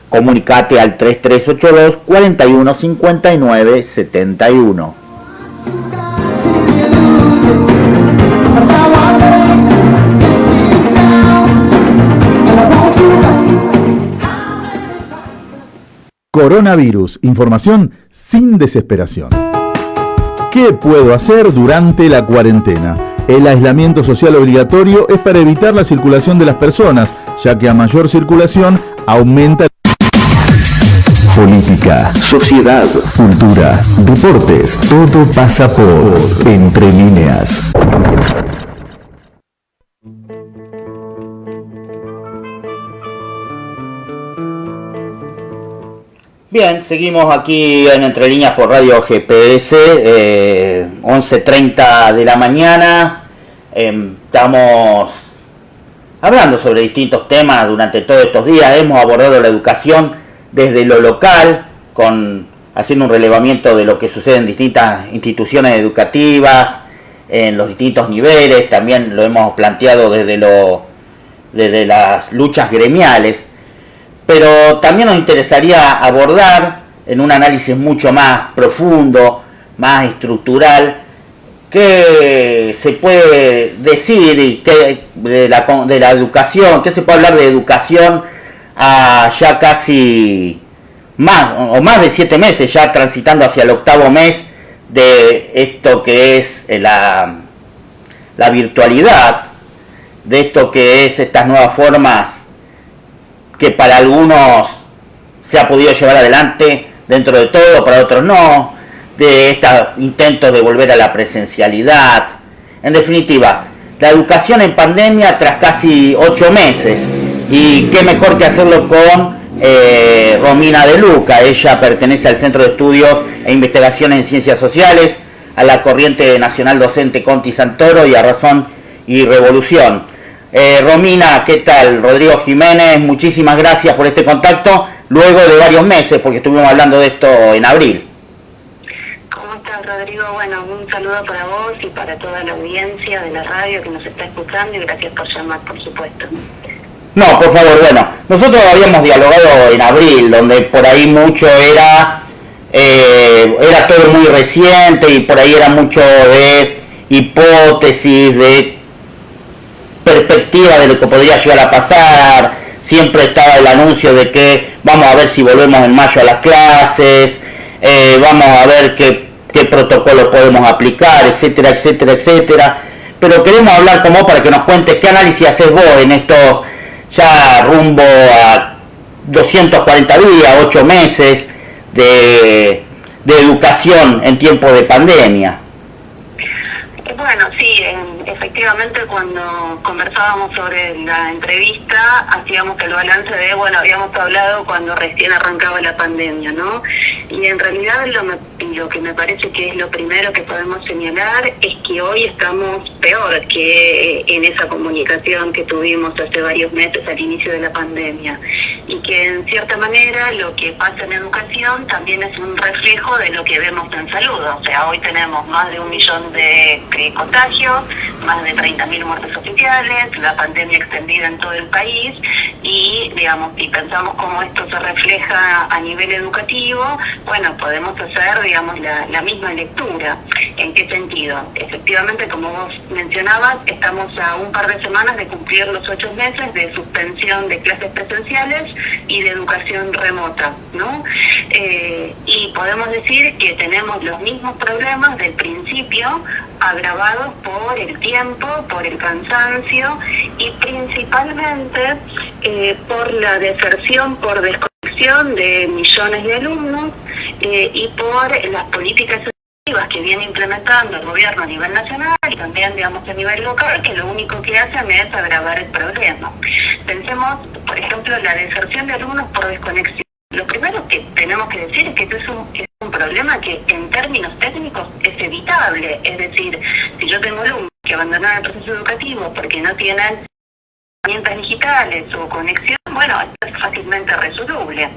comunicate al 3382 41 59 71. Coronavirus, información sin desesperación. ¿Qué puedo hacer durante la cuarentena? El aislamiento social obligatorio es para evitar la circulación de las personas, ya que a mayor circulación aumenta política, sociedad, cultura, deportes. Todo pasa por Entre Líneas. Bien, seguimos aquí en Entre Líneas por Radio GPS, 11:30 de la mañana. Estamos hablando sobre distintos temas durante todos estos días. Hemos abordado la educación desde lo local, haciendo un relevamiento de lo que sucede en distintas instituciones educativas, en los distintos niveles. También lo hemos planteado desde las luchas gremiales. Pero también nos interesaría abordar en un análisis mucho más profundo, más estructural, qué se puede decir y de la educación, qué se puede hablar de educación a ya casi más de 7 meses, ya transitando hacia el 8º mes de esto que es la virtualidad, de esto que es estas nuevas formas que para algunos se ha podido llevar adelante dentro de todo, para otros no, de estos intentos de volver a la presencialidad. En definitiva, la educación en pandemia tras casi 8 meses, y qué mejor que hacerlo con Romina De Luca. Ella pertenece al Centro de Estudios e Investigaciones en Ciencias Sociales, a la Corriente Nacional Docente Conti Santoro y a Razón y Revolución. Romina, ¿qué tal? Rodrigo Jiménez, muchísimas gracias por este contacto, luego de varios meses, porque estuvimos hablando de esto en abril. ¿Cómo estás, Rodrigo? Bueno, un saludo para vos y para toda la audiencia de la radio que nos está escuchando, y gracias por llamar, por supuesto. No, por favor, bueno, nosotros habíamos dialogado en abril, donde por ahí mucho era todo muy reciente, y por ahí era mucho de hipótesis, de perspectiva de lo que podría llegar a pasar. Siempre estaba el anuncio de que vamos a ver si volvemos en mayo a las clases, vamos a ver qué protocolos podemos aplicar, etcétera, etcétera, etcétera. Pero queremos hablar con vos para que nos cuentes qué análisis haces vos en estos ya rumbo a 240 días, 8 meses de educación en tiempo de pandemia. Bueno, sí, efectivamente cuando conversábamos sobre la entrevista hacíamos el balance de, habíamos hablado cuando recién arrancaba la pandemia, ¿no? Y en realidad lo que me parece que es lo primero que podemos señalar es que hoy estamos peor que en esa comunicación que tuvimos hace varios meses al inicio de la pandemia. Y que en cierta manera lo que pasa en educación también es un reflejo de lo que vemos en salud. O sea, hoy tenemos más de 1 millón de contagios, más de 30.000 muertes oficiales, la pandemia extendida en todo el país, y si pensamos cómo esto se refleja a nivel educativo, podemos hacer, la misma lectura. ¿En qué sentido? Efectivamente, como vos mencionabas, estamos a un par de semanas de cumplir los 8 meses de suspensión de clases presenciales y de educación remota, ¿no? Y podemos decir que tenemos los mismos problemas del principio, agravados por el tiempo, por el cansancio y principalmente por la deserción, por desconexión de millones de alumnos y por las políticas educativas que viene implementando el gobierno a nivel nacional y también, a nivel local, que lo único que hacen es agravar el problema. Pensemos, por ejemplo, la deserción de alumnos por desconexión. Lo primero que tenemos que decir es que esto es un problema que en términos técnicos es evitable. Es decir, si yo tengo alumnos que abandonan el proceso educativo porque no tienen herramientas digitales o conexión, esto es fácilmente resoluble.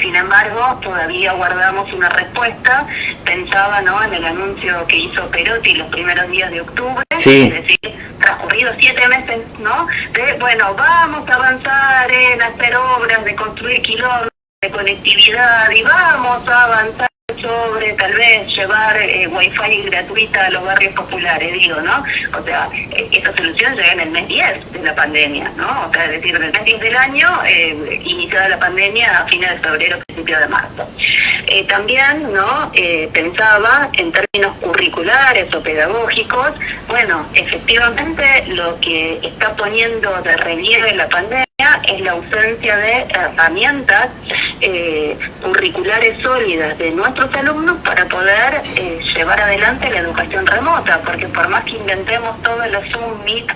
Sin embargo, todavía guardamos una respuesta. Pensaba, ¿no?, en el anuncio que hizo Perotti los primeros días de octubre, sí, es decir, transcurrido 7 meses, ¿no? De, bueno, vamos a avanzar en hacer obras, de construir kilómetros de conectividad y vamos a avanzar sobre tal vez llevar wifi gratuita a los barrios populares, digo, ¿no? O sea, esa solución llega en el mes 10 de la pandemia, ¿no? O sea, es decir, en el mes 10 del año, iniciada la pandemia a fines de febrero, principio de marzo. También, ¿no? Pensaba en términos curriculares o pedagógicos, bueno, efectivamente lo que está poniendo de relieve la pandemia es la ausencia de herramientas curriculares sólidas de nuestros alumnos para poder llevar adelante la educación remota, porque por más que inventemos todos los Zoom, Meet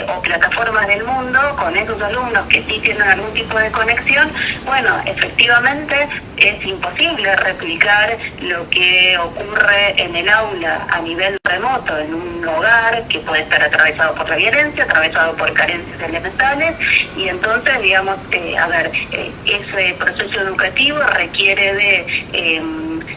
o plataformas del mundo, con esos alumnos que sí tienen algún tipo de conexión, bueno, efectivamente es imposible replicar lo que ocurre en el aula a nivel remoto, en un hogar que puede estar atravesado por la violencia, atravesado por carencias elementales, y entonces, digamos, ese proceso educativo requiere de,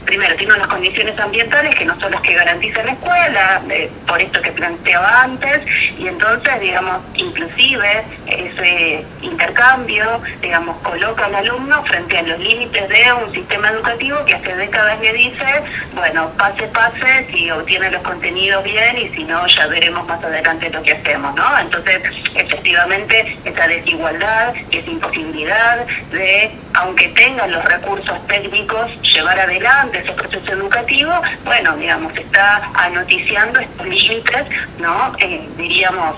primero, tiene unas condiciones ambientales que no son las que garantiza la escuela, por esto que planteaba antes, y entonces, digamos, inclusive ese intercambio, digamos, coloca al alumno frente a los límites de un sistema educativo que hace décadas le dice, bueno, pase, si obtiene los contenidos bien, y si no, ya veremos más adelante lo que hacemos, ¿no? Entonces, efectivamente, esa desigualdad, esa imposibilidad de, aunque tengan los recursos técnicos, llevar adelante ese proceso educativo, bueno, digamos, está anoticiando estos límites, ¿no? Diríamos,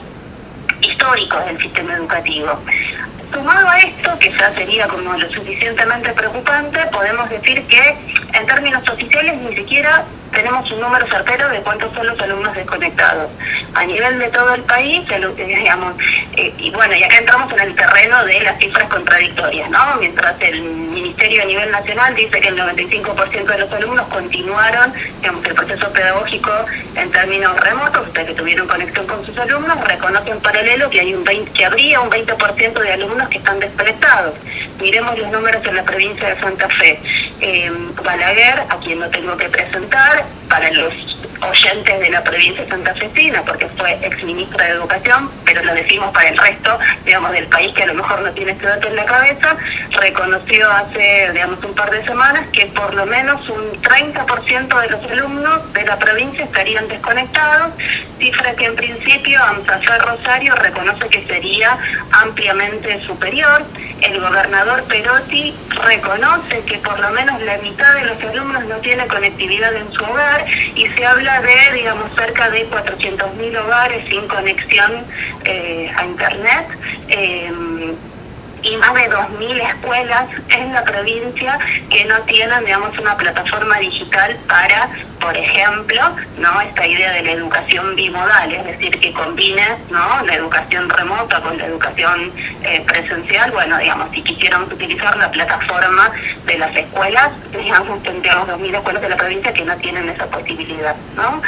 históricos del sistema educativo. Sumado a esto, que ya sería como lo suficientemente preocupante, podemos decir que en términos oficiales ni siquiera tenemos un número certero de cuántos son los alumnos desconectados. A nivel de todo el país, digamos, y bueno, y acá entramos en el terreno de las cifras contradictorias, ¿no? Mientras el Ministerio a nivel nacional dice que el 95% de los alumnos continuaron, digamos, el proceso pedagógico en términos remotos, o sea, que tuvieron conexión con sus alumnos, reconoce en paralelo que habría un 20% de alumnos que están desconectados. Miremos los números en la provincia de Santa Fe. Balaguer, a quien no tengo que presentar, para los oyentes de la provincia de Santa Fecina, porque fue exministra de Educación, pero lo decimos para el resto, digamos, del país que a lo mejor no tiene este dato en la cabeza, reconoció hace, digamos, un par de semanas que por lo menos un 30% de los alumnos de la provincia estarían desconectados, cifra que en principio AMSAFER Rosario reconoce que sería ampliamente superior. El gobernador Perotti reconoce que por lo menos la mitad de los alumnos no tiene conectividad en su hogar, y se habla de, digamos, cerca de 400.000 hogares sin conexión a Internet, y más de 2.000 escuelas en la provincia que no tienen, digamos, una plataforma digital para, por ejemplo, ¿no?, esta idea de la educación bimodal, es decir, que combine, ¿no?, la educación remota con la educación presencial. Bueno, digamos, si quisiéramos utilizar la plataforma de las escuelas, digamos, tendríamos 2.000 escuelas de la provincia que no tienen esa posibilidad, ¿no?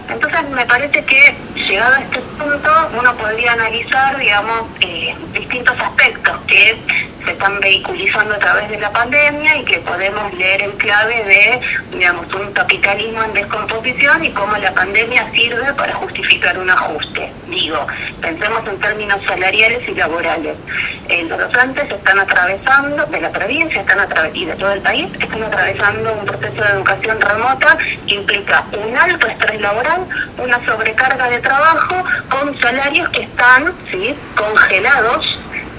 Entonces me parece que llegado a este punto uno podría analizar, digamos, distintos aspectos que se están vehiculizando a través de la pandemia y que podemos leer en clave de, digamos, un capitalismo en descomposición y cómo la pandemia sirve para justificar un ajuste. Digo, pensemos en términos salariales y laborales. Los docentes están atravesando, de la provincia y de todo el país, están atravesando un proceso de educación remota que implica un alto estrés laboral, una sobrecarga de trabajo, con salarios que están, ¿sí?, congelados.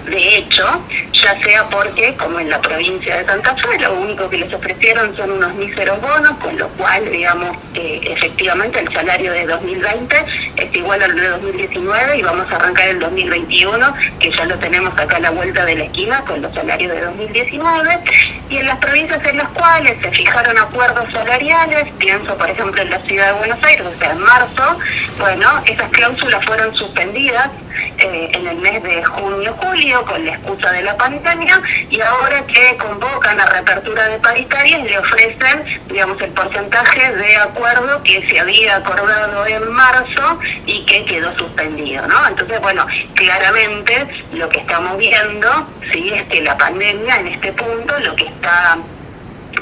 De hecho, ya sea porque, como en la provincia de Santa Fe, lo único que les ofrecieron son unos míseros bonos, con lo cual, digamos, efectivamente el salario de 2020 es igual al de 2019 y vamos a arrancar el 2021, que ya lo tenemos acá a la vuelta de la esquina con los salarios de 2019. Y en las provincias en las cuales se fijaron acuerdos salariales, pienso por ejemplo en la ciudad de Buenos Aires, o sea, en marzo, bueno, esas cláusulas fueron suspendidas en el mes de junio-julio con la excusa de la pandemia, y ahora que convocan a reapertura de paritarias le ofrecen, digamos, el porcentaje de acuerdo que se había acordado en marzo y que quedó suspendido, ¿no? Entonces, bueno, claramente lo que estamos viendo, sí, es que la pandemia en este punto lo que está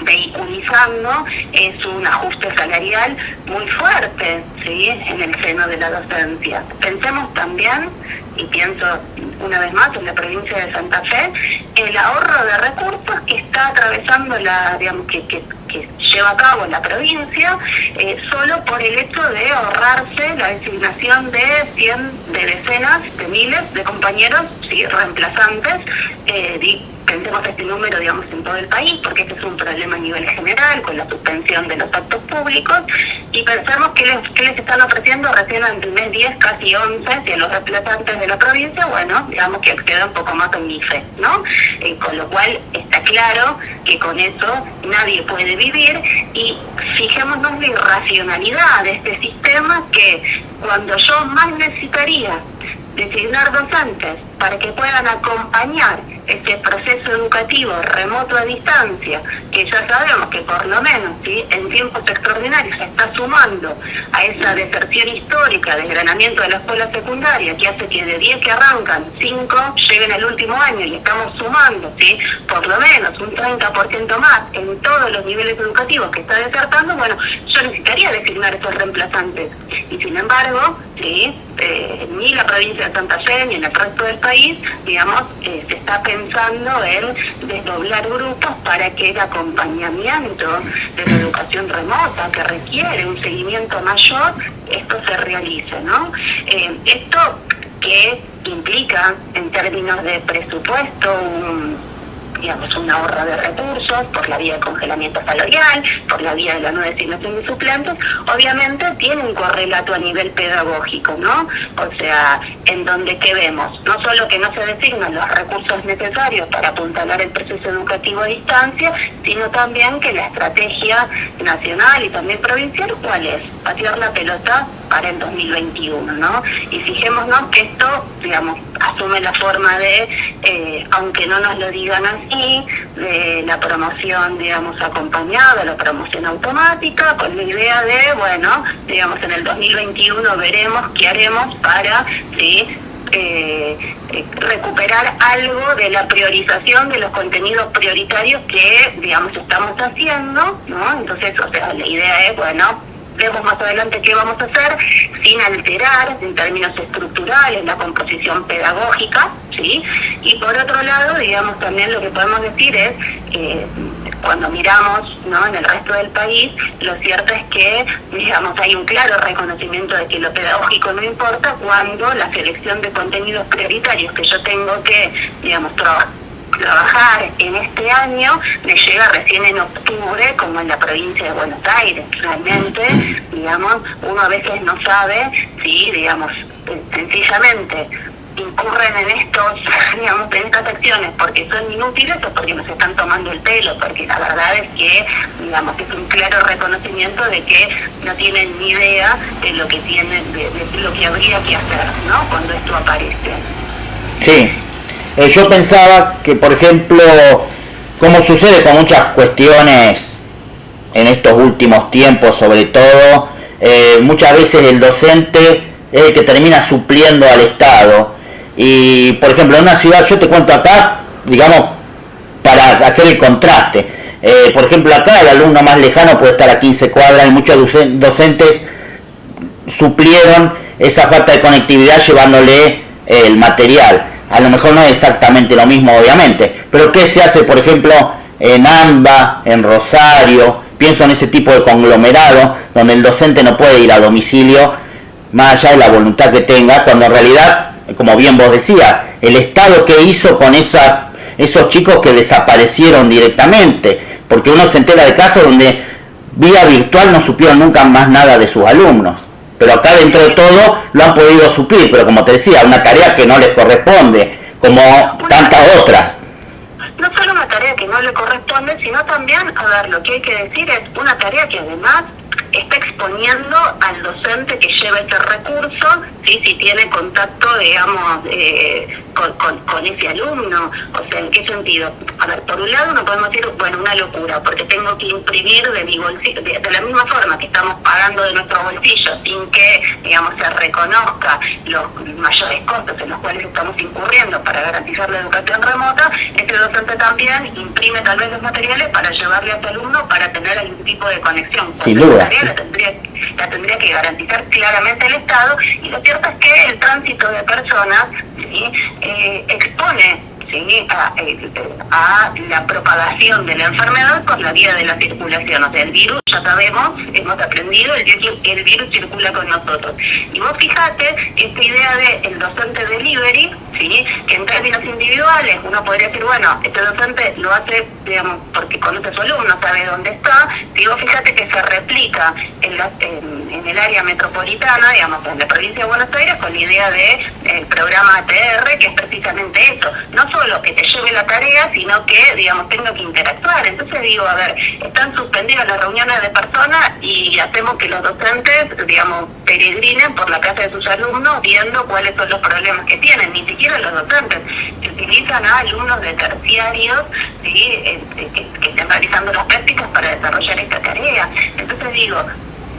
vehiculizando es un ajuste salarial muy fuerte, ¿sí?, en el seno de la docencia. Pensemos también, y pienso una vez más en la provincia de Santa Fe, el ahorro de recursos que está atravesando que lleva a cabo la provincia, solo por el hecho de ahorrarse la designación de decenas de miles de compañeros, sí, reemplazantes. Pensemos este número, en todo el país, porque este es un problema a nivel general, con la suspensión de los actos públicos, y pensemos que les están ofreciendo recién en el mes 10, casi 11, si a los reemplazantes de la provincia, que acceda un poco más al IFE, ¿no? Con lo cual está claro que con eso nadie puede vivir, y fijémonos la irracionalidad de este sistema, que cuando yo más necesitaría designar docentes para que puedan acompañar este proceso educativo remoto a distancia, que ya sabemos que por lo menos, ¿sí?, en tiempos extraordinarios se está sumando a esa deserción histórica, desgranamiento de la escuela secundaria, que hace que de 10 que arrancan, 5 lleguen al último año, y estamos sumando, ¿sí?, por lo menos un 30% más en todos los niveles educativos que está desertando. Yo necesitaría designar esos reemplazantes, y sin embargo, ¿sí?, ni la provincia de Santa Fe ni en el resto del país, se está pensando en desdoblar grupos para que el acompañamiento de la educación remota, que requiere un seguimiento mayor, esto se realice, ¿no? Esto que implica, en términos de presupuesto, un ahorro de recursos por la vía de congelamiento salarial, por la vía de la no designación de suplentes, obviamente tiene un correlato a nivel pedagógico, ¿no? O sea, en donde que vemos, no solo que no se designan los recursos necesarios para apuntalar el proceso educativo a distancia, sino también que la estrategia nacional y también provincial, ¿cuál es? Patear la pelota para el 2021, ¿no? Y fijémonos que esto, asume la forma de, aunque no nos lo digan así, de la promoción, acompañada, la promoción automática, con la idea de, en el 2021 veremos qué haremos para, ¿sí?, recuperar algo de la priorización de los contenidos prioritarios que, estamos haciendo, ¿no? Entonces, la idea es, vemos más adelante qué vamos a hacer, sin alterar en términos estructurales la composición pedagógica, ¿sí? Y por otro lado, también lo que podemos decir es, cuando miramos, ¿no?, en el resto del país, lo cierto es que, hay un claro reconocimiento de que lo pedagógico no importa cuando la selección de contenidos prioritarios que yo tengo que, trabajar en este año me llega recién en octubre, como en la provincia de Buenos Aires. Realmente, uno a veces no sabe si, sencillamente incurren en en estas acciones porque son inútiles o porque nos están tomando el pelo, porque la verdad es que, es un claro reconocimiento de que no tienen ni idea de lo que tienen, de lo que habría que hacer, ¿no?, cuando esto aparece. Sí. Yo pensaba que, por ejemplo, como sucede con muchas cuestiones en estos últimos tiempos, sobre todo, muchas veces el docente es el que termina supliendo al Estado. Y, por ejemplo, en una ciudad, yo te cuento acá, para hacer el contraste. Por ejemplo, acá el alumno más lejano puede estar a 15 cuadras y muchos docentes suplieron esa falta de conectividad llevándole el material. A lo mejor no es exactamente lo mismo, obviamente, pero ¿qué se hace, por ejemplo, en AMBA, en Rosario? Pienso en ese tipo de conglomerado donde el docente no puede ir a domicilio, más allá de la voluntad que tenga, cuando en realidad, como bien vos decías, el Estado, ¿qué hizo con esos chicos que desaparecieron directamente? Porque uno se entera de casos donde vía virtual no supieron nunca más nada de sus alumnos. Pero acá, dentro de todo, lo han podido suplir, pero como te decía, una tarea que no les corresponde, como tantas otras. No solo una tarea que no le corresponde, sino también, lo que hay que decir es una tarea que además está exponiendo al docente que lleva ese recurso, ¿sí?, si tiene contacto, con ese alumno? O sea, ¿en qué sentido? A ver, por un lado no podemos decir, bueno, una locura, porque tengo que imprimir de mi bolsillo, de la misma forma que estamos pagando de nuestro bolsillo sin que, digamos, se reconozca los mayores costos en los cuales estamos incurriendo para garantizar la educación remota, este docente también imprime tal vez los materiales para llevarle a su alumno para tener algún tipo de conexión. Sin duda. La tarea la tendría que garantizar claramente el Estado, y lo cierto es que el tránsito de personas, ¿sí?, expone, ¿sí?, a la propagación de la enfermedad por la vía de la circulación. O sea, el virus, ya sabemos, hemos aprendido, el virus circula con nosotros. Y vos fijate que esta idea de el docente delivery, ¿sí?, que en términos individuales uno podría decir, bueno, este docente lo hace, digamos, porque conoce a su alumno, sabe dónde está. Si vos fijate que se replica en el área metropolitana, digamos, en la provincia de Buenos Aires, con la idea del programa ATR, que es precisamente eso, no solo que te lleve la tarea, sino que, digamos, tenga que interactuar. Entonces digo, a ver, están suspendidas las reuniones de personas y hacemos que los docentes, digamos, peregrinen por la casa de sus alumnos viendo cuáles son los problemas que tienen. Ni siquiera los docentes, que utilizan a alumnos de terciarios, ¿sí?, que estén realizando las prácticas para desarrollar esta tarea. Entonces digo,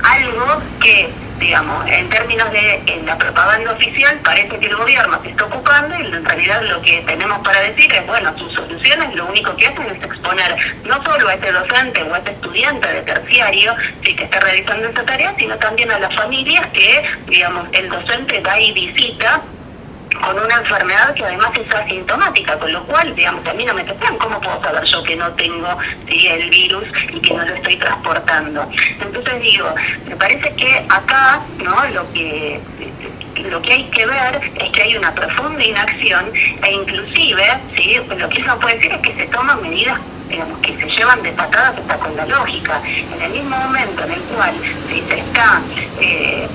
algo que, digamos, en términos de la propaganda oficial, parece que el gobierno se está ocupando, y en realidad lo que tenemos para decir es, bueno, sus soluciones lo único que hacen es exponer no solo a este docente o a este estudiante de terciario, sí, que está realizando esta tarea, sino también a las familias que, digamos, el docente va y visita con una enfermedad que además es asintomática, con lo cual, digamos, a mí no me tocan, ¿cómo puedo saber yo que no tengo, sí, el virus y que no lo estoy transportando? Entonces digo, me parece que acá, ¿no?, lo que hay que ver es que hay una profunda inacción, e inclusive, ¿sí?, lo que eso puede decir es que se toman medidas, digamos, que se llevan de patadas hasta con la lógica. En el mismo momento en el cual se está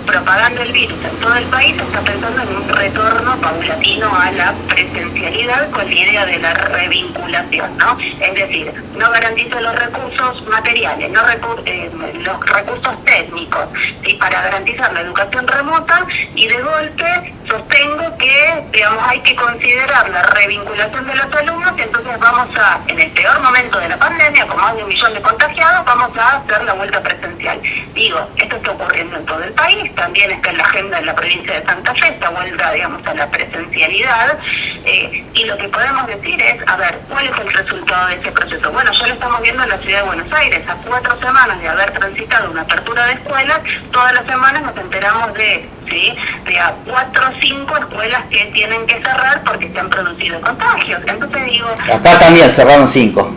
propagando el virus en todo el país, se está pensando en un retorno paulatino a la presencialidad con la idea de la revinculación, ¿no? Es decir, no garantizo los recursos materiales, los recursos técnicos, ¿sí?, para garantizar la educación remota, y de golpe sostengo que, digamos, hay que considerar la revinculación de los alumnos, y entonces vamos a, en el peor momento de la pandemia, con más de 1 millón de contagiados, vamos a hacer la vuelta presencial. Digo, esto está ocurriendo en todo el país, también está en la agenda de la provincia de Santa Fe, esta vuelta, digamos, a la presencialidad, y lo que podemos decir es, a ver, ¿cuál es el resultado de ese proceso? Bueno, ya lo estamos viendo en la ciudad de Buenos Aires, a 4 semanas de haber transitado una apertura de escuelas, todas las semanas nos enteramos de, ¿sí?, de a 4 o 5 escuelas que tienen que cerrar porque se han producido contagios. Entonces digo... Acá también cerraron 5.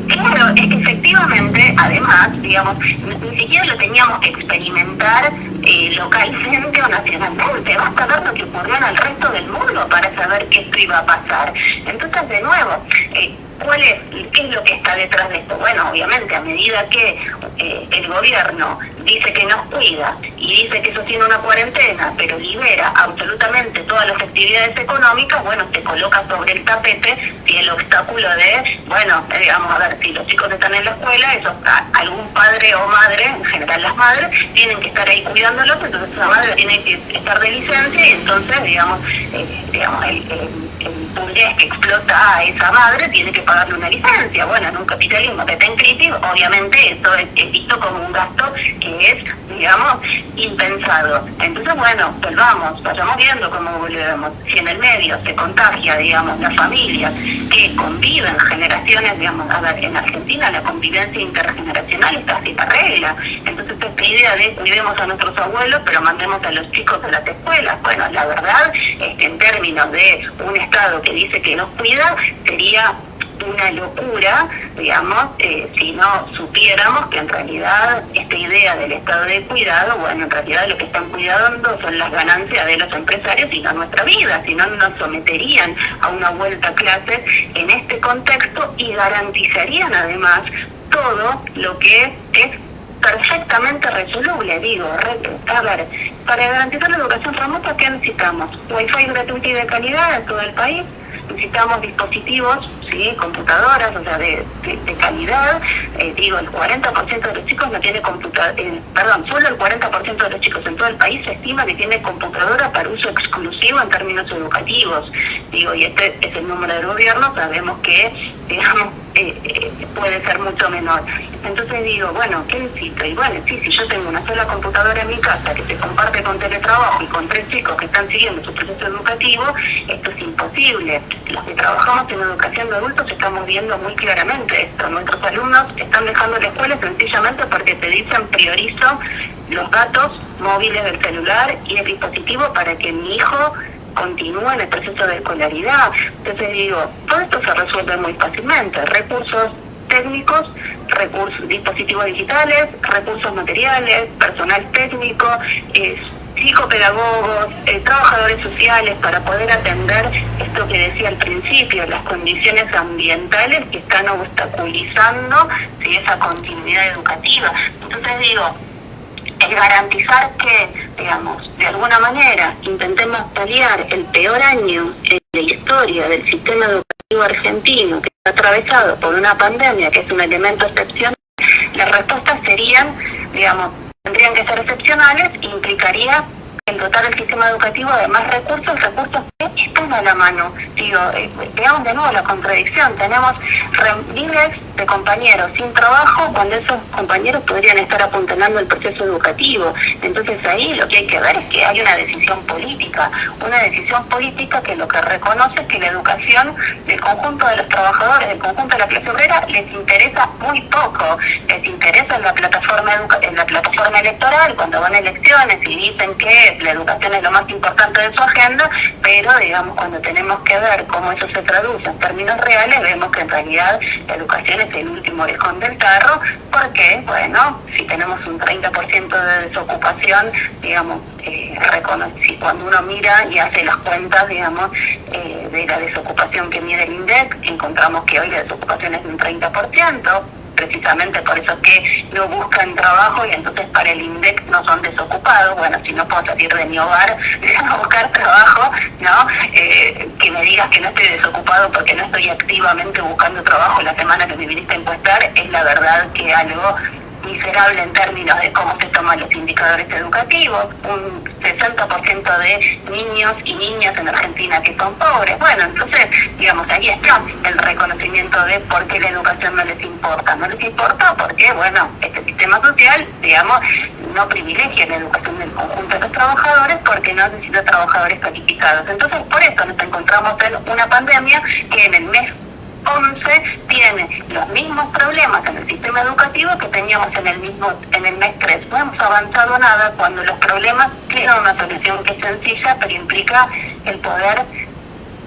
Claro, es que efectivamente, además, digamos, ni siquiera lo teníamos que experimentar localmente o nacionalmente. Basta ver lo que ocurrió en el resto del mundo para saber que esto iba a pasar. Entonces, de nuevo, ¿qué es lo que está detrás de esto? Bueno, obviamente, a medida que el gobierno dice que nos cuida y dice que sostiene una cuarentena, pero libera absolutamente todas las actividades económicas, bueno, se coloca sobre el tapete, si el obstáculo de, bueno, digamos, a ver, si los chicos están en la escuela, eso, algún padre o madre, en general las madres, tienen que estar ahí cuidándolos, entonces la madre tiene que estar de licencia, y entonces, digamos, el burgués que explota a esa madre tiene que pagarle una licencia. Bueno, en un capitalismo que está en crisis, obviamente esto es visto como un gasto que es, digamos, impensado. Entonces, bueno, vayamos viendo cómo volvemos. Si en el medio se contagia, digamos, las familias que conviven generaciones, digamos, a ver, en Argentina la convivencia intergeneracional está así la regla. Entonces, esta idea de cuidemos a nuestros abuelos, pero mandemos a los chicos a las escuelas, bueno, la verdad, en términos de un Estado que dice que nos cuida, sería una locura, digamos, si no supiéramos que en realidad esta idea del estado de cuidado, bueno, en realidad lo que están cuidando son las ganancias de los empresarios y no nuestra vida, si no nos someterían a una vuelta a clases en este contexto y garantizarían además todo lo que es perfectamente resoluble. Digo, a ver, para garantizar la educación remota, ¿qué necesitamos? Wi-Fi gratuito y de calidad en todo el país, necesitamos dispositivos, ¿sí? Computadoras, o sea, de calidad. Digo, el 40% de los chicos no tiene solo el 40% de los chicos en todo el país se estima que tiene computadora para uso exclusivo en términos educativos. Digo, y este es el número del gobierno, sabemos que, digamos, puede ser mucho menor. Entonces digo, bueno, ¿qué necesito? Y bueno, sí, si yo tengo una sola computadora en mi casa que se comparte con teletrabajo y con 3 chicos que están siguiendo su proceso educativo, esto es imposible. Los que trabajamos en educación de adultos estamos viendo muy claramente esto. Nuestros alumnos están dejando la escuela sencillamente porque te dicen priorizo los datos móviles del celular y el dispositivo para que mi hijo continúe en el proceso de escolaridad. Entonces digo, todo esto se resuelve muy fácilmente. Recursos técnicos, dispositivos digitales, recursos materiales, personal técnico, psicopedagogos, trabajadores sociales, para poder atender esto que decía al principio, las condiciones ambientales que están obstaculizando, ¿sí?, esa continuidad educativa. Entonces digo, el garantizar que, digamos, de alguna manera intentemos paliar el peor año en la historia del sistema educativo argentino, que está atravesado por una pandemia, que es un elemento excepcional, las respuestas serían, digamos, tendrían que ser excepcionales, implicaría el dotar el sistema educativo de más recursos que están a la mano. Digo, veamos de nuevo la contradicción. Tenemos miles de compañeros sin trabajo cuando esos compañeros podrían estar apuntalando el proceso educativo. Entonces ahí lo que hay que ver es que hay una decisión política que lo que reconoce es que la educación del conjunto de los trabajadores, del conjunto de la clase obrera, les interesa muy poco. Les interesa en la plataforma electoral, cuando van a elecciones y dicen que la educación es lo más importante de su agenda, pero digamos, cuando tenemos que ver cómo eso se traduce en términos reales, vemos que en realidad la educación es el último orejón del tarro, porque, bueno, si tenemos un 30% de desocupación, digamos, si cuando uno mira y hace las cuentas, digamos, de la desocupación que mide el INDEC, encontramos que hoy la desocupación es de un 30%, precisamente por eso que no buscan trabajo y entonces para el INDEC no son desocupados. Bueno, si no puedo salir de mi hogar a buscar trabajo, ¿no? Que me digas que no estoy desocupado porque no estoy activamente buscando trabajo la semana que me viniste a encuestar, es la verdad que algo miserable en términos de cómo se toman los indicadores educativos. Un 60% de niños y niñas en Argentina que son pobres. Bueno, entonces, digamos, ahí está el reconocimiento de por qué la educación no les importa. No les importa porque, bueno, este sistema social, digamos, no privilegia la educación del conjunto de los trabajadores porque no necesita trabajadores calificados. Entonces, por eso nos encontramos en una pandemia que en el mes 11 tiene los mismos problemas en el sistema educativo que teníamos en el mes 3. No hemos avanzado nada cuando los problemas tienen una solución que es sencilla, pero implica el poder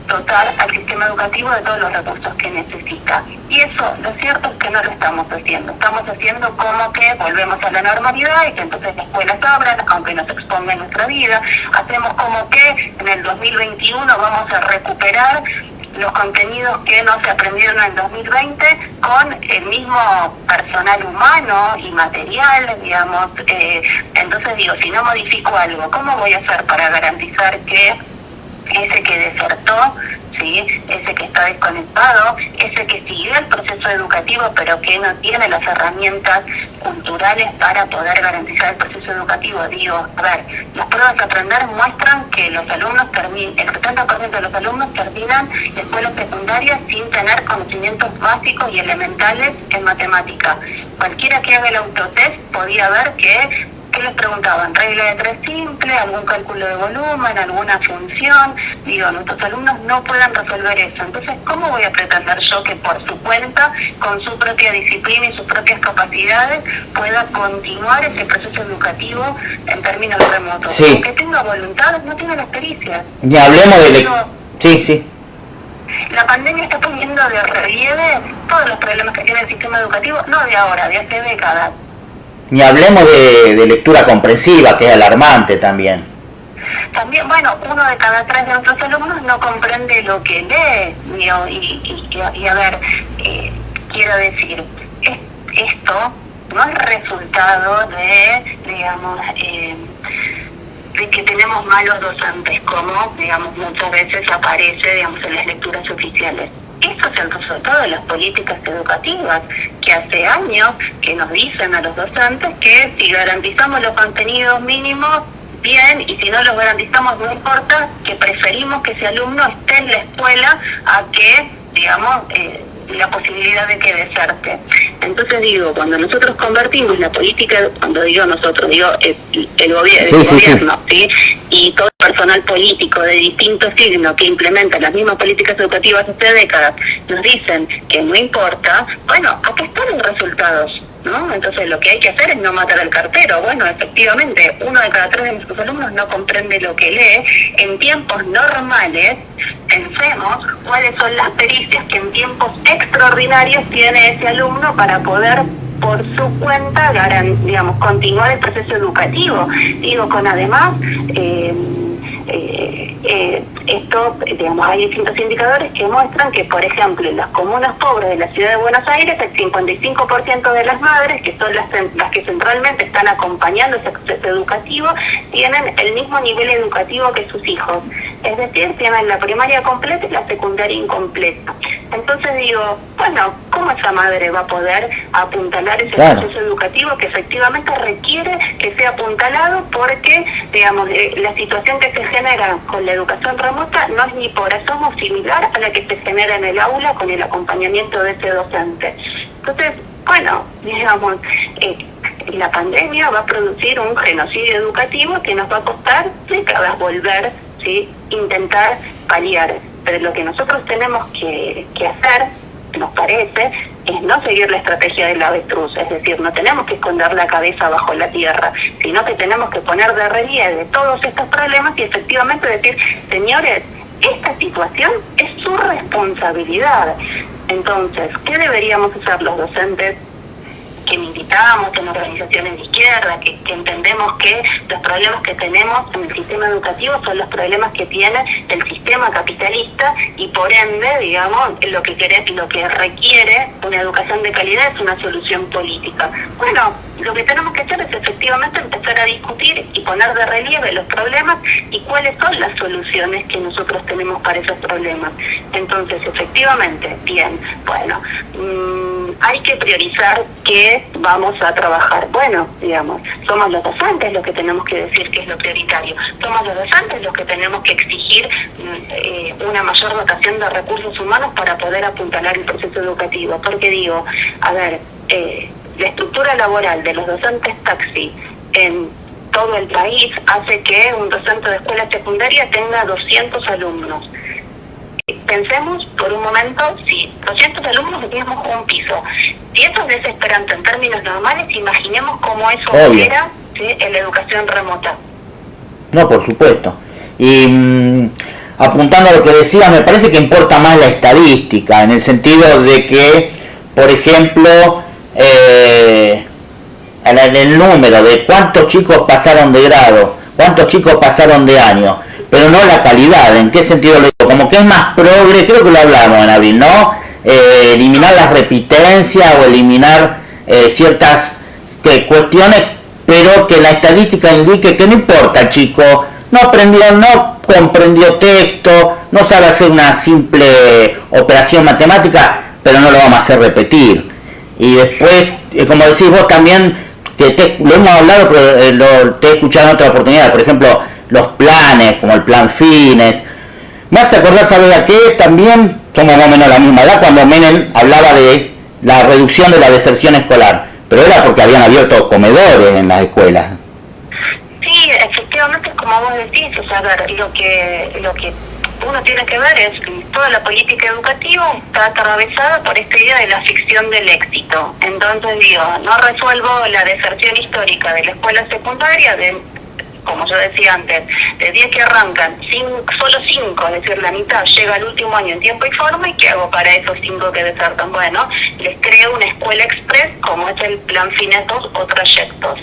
dotar al sistema educativo de todos los recursos que necesita. Y eso, lo cierto es que no lo estamos haciendo. Estamos haciendo como que volvemos a la normalidad y que entonces las escuelas abran, aunque nos exponga nuestra vida. Hacemos como que en el 2021 vamos a recuperar los contenidos que no se aprendieron en 2020 con el mismo personal humano y material, digamos. Entonces digo, si no modifico algo, ¿cómo voy a hacer para garantizar que ese que desertó, ¿sí?, ese que está desconectado, ese que siguió el proceso educativo pero que no tiene las herramientas culturales para poder garantizar el proceso educativo? Digo, a ver, las pruebas de aprender muestran que el 70% de los alumnos terminan la escuela secundaria sin tener conocimientos básicos y elementales en matemática. Cualquiera que haga el autotest podía ver que ¿qué les preguntaban? Regla de 3 simple, algún cálculo de volumen, alguna función. Digo, nuestros alumnos no pueden resolver eso. Entonces, ¿cómo voy a pretender yo que por su cuenta, con su propia disciplina y sus propias capacidades, pueda continuar ese proceso educativo en términos remotos? Sí. Aunque tenga voluntad, no tiene las pericias. Ni hablemos de... Sí. La pandemia está poniendo de relieve todos los problemas que tiene el sistema educativo, no de ahora, de hace décadas. Ni hablemos de lectura comprensiva, que es alarmante también. También, bueno, 1 de cada 3 de nuestros alumnos no comprende lo que lee. Y a ver, quiero decir, esto no es resultado de, digamos, de que tenemos malos docentes, como, digamos, muchas veces aparece, digamos, en las lecturas oficiales. Eso es el resultado de las políticas educativas, que hace años que nos dicen a los docentes que si garantizamos los contenidos mínimos, bien, y si no los garantizamos, no importa, que preferimos que ese alumno esté en la escuela a que, digamos, la posibilidad de que deserte. Entonces digo, cuando nosotros convertimos la política, cuando digo nosotros, digo el gobierno, ¿sí? Y todo el personal político de distintos signos que implementa las mismas políticas educativas hace décadas, nos dicen que no importa, bueno, acá están los resultados, ¿no? Entonces lo que hay que hacer es no matar al cartero. Bueno, efectivamente, 1 de cada 3 de nuestros alumnos no comprende lo que lee. En tiempos normales, pensemos cuáles son las pericias que en tiempos extraordinarios tiene ese alumno para poder por su cuenta, digamos, continuar el proceso educativo. Digo, con además esto, digamos, hay distintos indicadores que muestran que, por ejemplo, en las comunas pobres de la ciudad de Buenos Aires, el 55% de las madres, que son las que centralmente están acompañando ese proceso educativo, tienen el mismo nivel educativo que sus hijos. Es decir, tienen la primaria completa y la secundaria incompleta. Entonces digo, bueno, ¿cómo esa madre va a poder apuntalar ese proceso educativo que efectivamente requiere que sea apuntalado? Porque, digamos, la situación que se genera con la educación remota no es ni por asomo similar a la que se genera en el aula con el acompañamiento de ese docente. Entonces, bueno, digamos, la pandemia va a producir un genocidio educativo que nos va a costar décadas volver, ¿sí? Intentar paliar. Pero lo que nosotros tenemos que hacer, nos parece, es no seguir la estrategia del avestruz, es decir, no tenemos que esconder la cabeza bajo la tierra, sino que tenemos que poner de relieve todos estos problemas y efectivamente decir, señores, esta situación es su responsabilidad. Entonces, ¿qué deberíamos hacer los docentes que militamos en organizaciones de izquierda, que entendemos que los problemas que tenemos en el sistema educativo son los problemas que tiene el sistema capitalista y por ende, digamos, lo que requiere una educación de calidad es una solución política? Bueno, lo que tenemos que hacer es efectivamente empezar a discutir y poner de relieve los problemas y cuáles son las soluciones que nosotros tenemos para esos problemas. Entonces, efectivamente, bien, bueno, hay que priorizar qué vamos a trabajar. Bueno, digamos, somos los docentes los que tenemos que decir qué es lo prioritario. Somos los docentes los que tenemos que exigir una mayor dotación de recursos humanos para poder apuntalar el proceso educativo. Porque digo, a ver, la estructura laboral de los docentes taxi en todo el país hace que un docente de escuela secundaria tenga 200 alumnos. Pensemos por un momento, si 200 alumnos teníamos un piso, si esto es desesperante en términos normales, imaginemos cómo eso opera, ¿sí?, en la educación remota. No, por supuesto. Y apuntando a lo que decía, me parece que importa más la estadística, en el sentido de que, por ejemplo, el número de cuántos chicos pasaron de grado, cuántos chicos pasaron de año, pero no la calidad. ¿En qué sentido lo digo? Como que es más progre, creo que lo hablamos en abril, ¿no? Eliminar las repitencias o eliminar ciertas cuestiones, pero que la estadística indique que no importa, chico, no aprendió, no comprendió texto, no sabe hacer una simple operación matemática, pero no lo vamos a hacer repetir. Y después, como decís vos también, lo hemos hablado, pero te he escuchado en otra oportunidad, por ejemplo, los planes, como el plan Fines. Me hace acordar, ¿sabes a qué? También somos más o menos la misma edad, cuando Menem hablaba de la reducción de la deserción escolar, pero era porque habían abierto comedores en las escuelas. Sí, efectivamente, como vos decís, o sea, a ver, lo que uno tiene que ver es que toda la política educativa está atravesada por esta idea de la ficción del éxito. Entonces digo, no resuelvo la deserción histórica de la escuela secundaria, como yo decía antes, de 10 que arrancan, solo 5, es decir, la mitad llega al último año en tiempo y forma, ¿y qué hago para esos 5 que desertan? Bueno, les crea una escuela express como es el plan Finetos o Trayectos.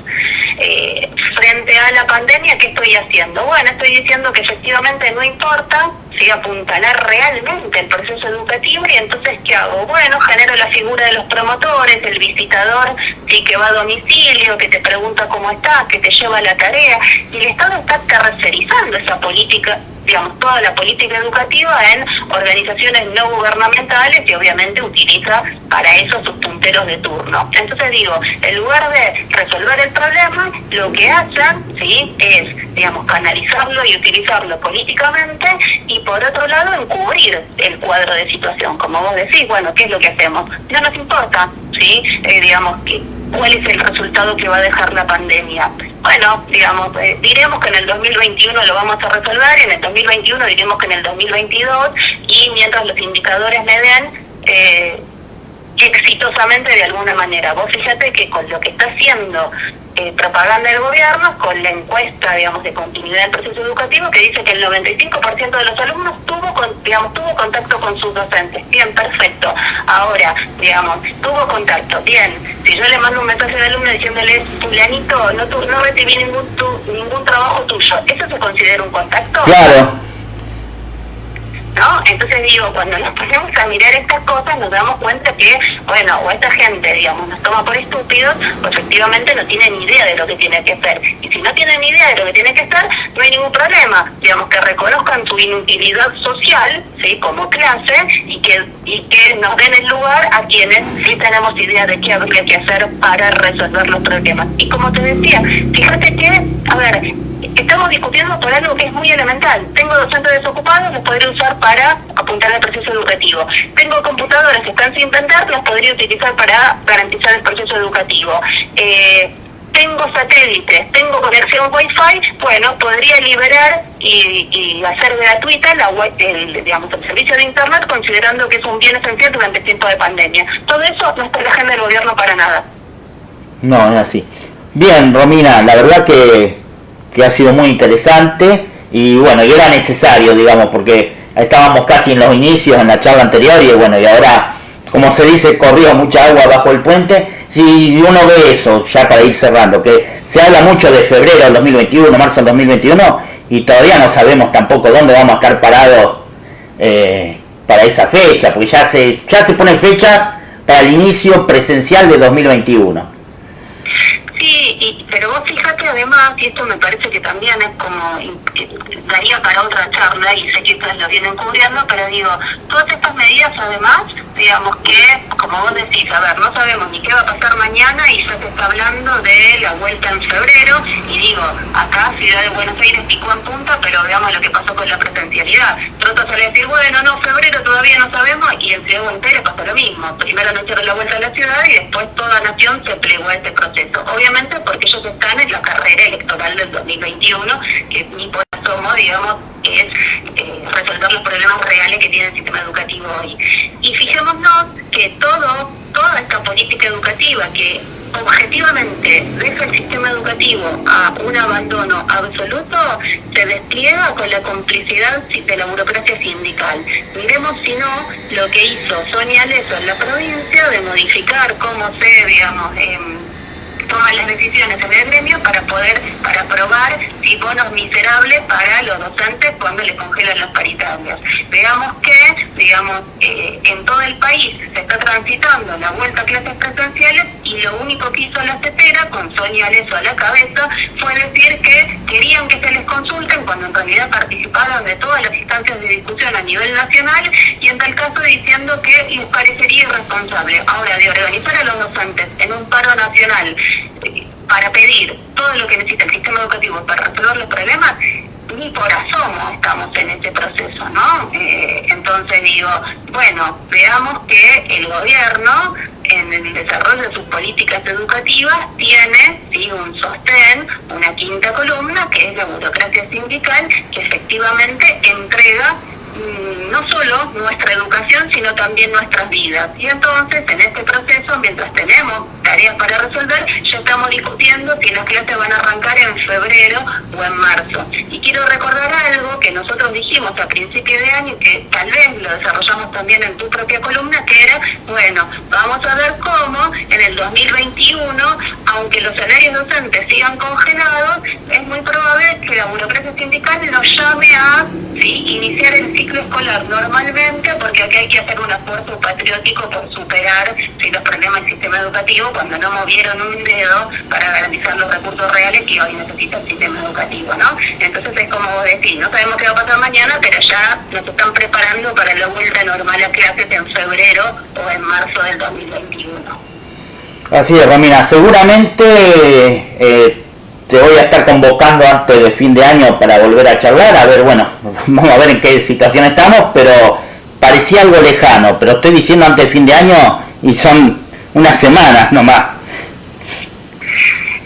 Frente a la pandemia, ¿qué estoy haciendo? Bueno, estoy diciendo que efectivamente no importa si apuntalar realmente el proceso educativo, y entonces ¿qué hago? Bueno, genero la figura de los promotores, el visitador, sí, que va a domicilio, que te pregunta cómo estás, que te lleva la tarea, y el Estado está tercerizando esa política, digamos, toda la política educativa en organizaciones no gubernamentales, y obviamente utiliza para eso sus punteros de turno. Entonces digo, en lugar de resolver el problema, lo que hacen, ¿sí?, es, digamos, canalizarlo y utilizarlo políticamente, y por otro lado encubrir el cuadro de situación. Como vos decís, bueno, ¿qué es lo que hacemos? No nos importa, ¿sí?, digamos, cuál es el resultado que va a dejar la pandemia. Bueno, digamos, diremos que en el 2021 lo vamos a resolver, y en el 2021 diremos que en el 2022, y mientras los indicadores me den exitosamente de alguna manera. Vos fíjate que con lo que está haciendo propaganda del gobierno, con la encuesta, digamos, de continuidad del proceso educativo, que dice que el 95% de los alumnos tuvo contacto con sus docentes. Bien, perfecto. Ahora, digamos, tuvo contacto. Bien, si yo le mando un mensaje al alumno diciéndole, fulanito, no recibí ningún trabajo tuyo, ¿eso se considera un contacto? Claro. ¿No? Entonces digo, cuando nos ponemos a mirar estas cosas nos damos cuenta que, bueno, o esta gente, digamos, nos toma por estúpidos, o efectivamente no tienen ni idea de lo que tiene que hacer. Y si no tienen ni idea de lo que tiene que hacer, no hay ningún problema. Digamos, que reconozcan su inutilidad social, ¿sí?, como clase, y que nos den el lugar a quienes sí tenemos idea de qué habría que hacer para resolver los problemas. Y como te decía, fíjate que, a ver, estamos discutiendo por algo que es muy elemental. Tengo docentes desocupados, los podría usar para apuntar al proceso educativo. Tengo computadoras que están sin vender, las podría utilizar para garantizar el proceso educativo. Tengo satélites, tengo conexión Wi-Fi, bueno, podría liberar y hacer gratuita el servicio de Internet, considerando que es un bien esencial durante el tiempo de pandemia. Todo eso no está en la agenda del gobierno para nada. No, es así. Bien, Romina, la verdad que ha sido muy interesante, y bueno, y era necesario, digamos, porque estábamos casi en los inicios en la charla anterior, y bueno, y ahora, como se dice, corrió mucha agua bajo el puente. Si uno ve eso, ya para ir cerrando, que se habla mucho de febrero del 2021, marzo del 2021, y todavía no sabemos tampoco dónde vamos a estar parados para esa fecha, porque ya se ponen fechas para el inicio presencial de 2021. Sí, pero vos fíjate además, y esto me parece que también es como, daría para otra charla, y sé que ustedes lo vienen cubriendo, pero digo, todas estas medidas además, digamos que, como vos decís, a ver, no sabemos ni qué va a pasar mañana, y ya se está hablando de la vuelta en febrero, y digo, acá Ciudad de Buenos Aires picó en punta, pero veamos lo que pasó con la presencialidad. Pronto sale a decir, bueno, no, febrero todavía no sabemos, y en Ciudad de Buenos Aires pasó lo mismo. Primero anunciaron la vuelta a la ciudad, y después toda nación se plegó a este proceso. Obviamente porque ellos están en la carrera electoral del 2021, que ni por asomo, digamos, es resolver los problemas reales que tiene el sistema educativo hoy. Y fijémonos que toda esta política educativa que objetivamente deja el sistema educativo a un abandono absoluto, se despliega con la complicidad de la burocracia sindical. Miremos, si no, lo que hizo Sonia Leso en la provincia de modificar cómo se, digamos, toman las decisiones en el gremio para aprobar bonos miserables para los docentes cuando les congelan los paritarios. Veamos que, digamos, en todo el país se está transitando la vuelta a clases presenciales, y lo único que hizo la CETERA, con Sonia Leso a la cabeza, fue decir que querían que se les consulten, cuando en realidad participaron de todas las instancias de discusión a nivel nacional, y en tal caso diciendo que les parecería irresponsable. Ahora, de organizar a los docentes en un paro nacional para pedir todo lo que necesita el sistema educativo para resolver los problemas, ni por asomo estamos en este proceso, ¿no? Entonces digo, bueno, veamos que el gobierno en el desarrollo de sus políticas educativas tiene, sí, un sostén, una quinta columna, que es la burocracia sindical, que efectivamente entrega no solo nuestra educación, sino también nuestras vidas. Y entonces, en este proceso, mientras tenemos tareas para resolver, ya estamos discutiendo si las clases van a arrancar en febrero o en marzo. Y quiero recordar algo que nosotros dijimos a principio de año, que tal vez lo desarrollamos también en tu propia columna, que era, bueno, vamos a ver cómo en el 2021, aunque los salarios docentes sigan congelados, es muy probable que la burocracia sindical nos llame a iniciar el ciclo escolar normalmente, porque aquí hay que hacer un esfuerzo patriótico por superar los problemas del sistema educativo cuando no movieron un dedo para garantizar los recursos reales que hoy necesita el sistema educativo, ¿no? Entonces es como vos decís, no sabemos qué va a pasar mañana, pero ya nos están preparando para la vuelta normal a clases en febrero o en marzo del 2021. Así es, Romina, seguramente te voy a estar convocando antes de fin de año para volver a charlar, a ver, bueno, vamos a ver en qué situación estamos, pero parecía algo lejano, pero estoy diciendo antes de fin de año y son unas semanas nomás.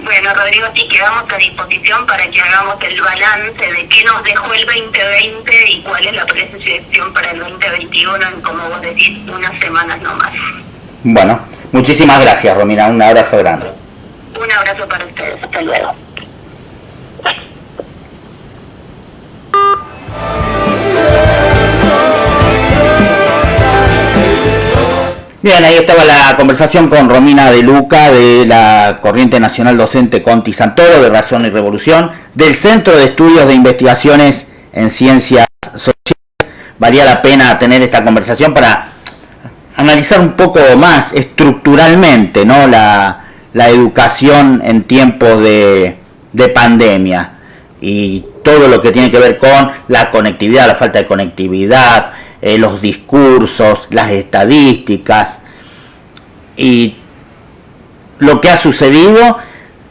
Bueno, Rodrigo, sí, quedamos a disposición para que hagamos el balance de qué nos dejó el 2020 y cuál es la proyección para el 2021 en, como vos decís, unas semanas nomás. Bueno, muchísimas gracias, Romina, un abrazo grande. Un abrazo para ustedes, hasta luego. Bien, ahí estaba la conversación con Romina De Luca de la Corriente Nacional Docente Conti Santoro, de Razón y Revolución, del Centro de Estudios de Investigaciones en Ciencias Sociales. Valía la pena tener esta conversación para analizar un poco más estructuralmente, ¿no?, la educación en tiempos de pandemia y todo lo que tiene que ver con la conectividad, la falta de conectividad, los discursos, las estadísticas y lo que ha sucedido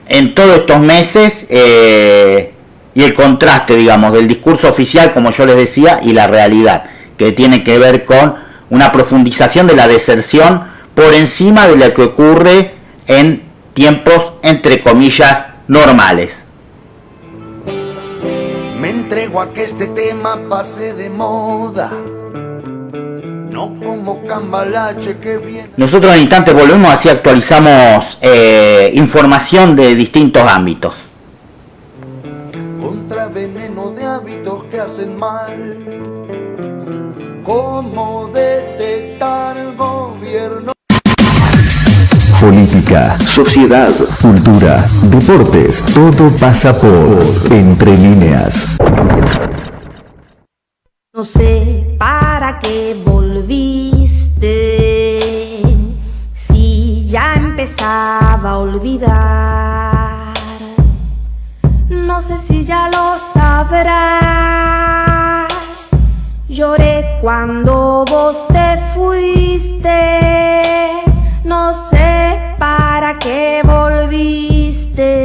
en todos estos meses y el contraste, digamos, del discurso oficial, como yo les decía, y la realidad, que tiene que ver con una profundización de la deserción por encima de lo que ocurre en tiempos, entre comillas, normales. Me entrego a que este tema pase de moda, no como cambalache que viene. Nosotros en instantes volvemos, así actualizamos información de distintos ámbitos. Contra veneno de hábitos que hacen mal, ¿cómo detectar gobierno? Política, sociedad, cultura, deportes, todo pasa por Entre Líneas. No sé para qué volviste, si ya empezaba a olvidar. No sé si ya lo sabrás. Lloré cuando vos te fuiste. No sé para qué volviste.